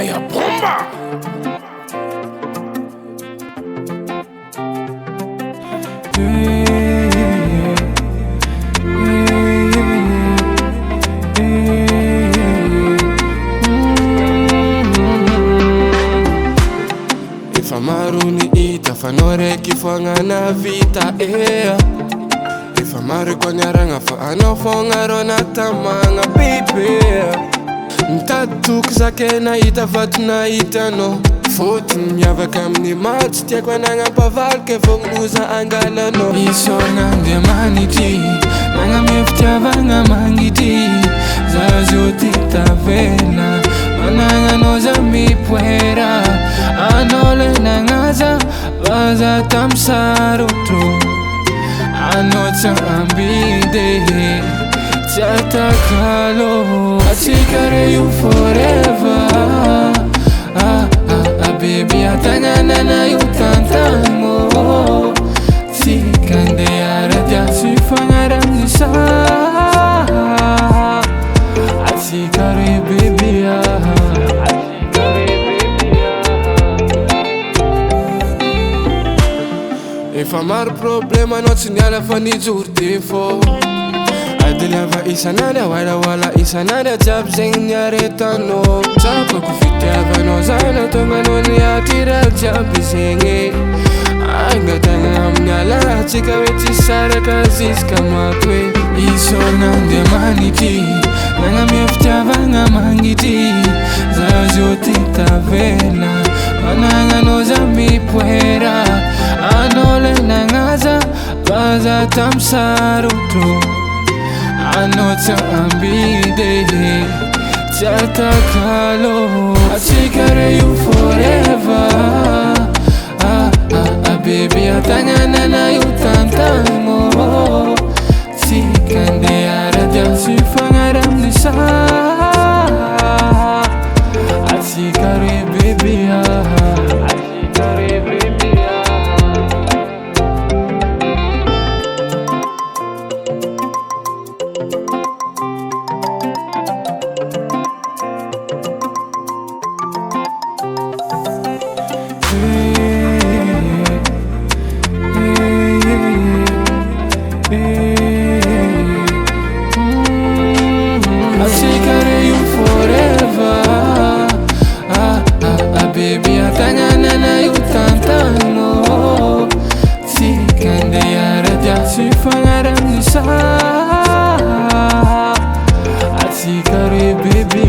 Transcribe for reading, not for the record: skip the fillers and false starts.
Fire bomba. Ifamaruni ita fanore kifanga na vita Ifamari kwa nyaranga fa anofonga rona tamanga baby Ntatu kizake na ita fatu na ita no Fotu nyava kamni mats tia kwa nanga pavalke fongnuza angala no Iso nange maniti Nanga meftia vanga mangiti Zazo tita vela Mananga noza mipuera Anole nangaza Vaza tamsaruto Anotsa ambide Chata kalo Atikare you forever Baby atangana na you tantamo Tikande araja sifangara nisa Atikare baby Ifamar problema not sinyala fani jurti fo Adilava isanada wala isanada jab zingyare tano Chapa kufitava no zana tonga no niatira jab zingi Anga tanga amnyala chika weti sara kazis kama kwe Iso nange maniti Nanga miftava nga mangiti Zazo tita vela Mananga no zami puera Anole nangaza Vaza tamsaruto Anotsa ambide Chata kalo Atikare you forever Baby atangana na you tantamo Tikande araja sifangara nisa Atikare baby Atikare baby Atikare you forever Baby atangana na you tantano Tikande araja sifangara nisa Atikare baby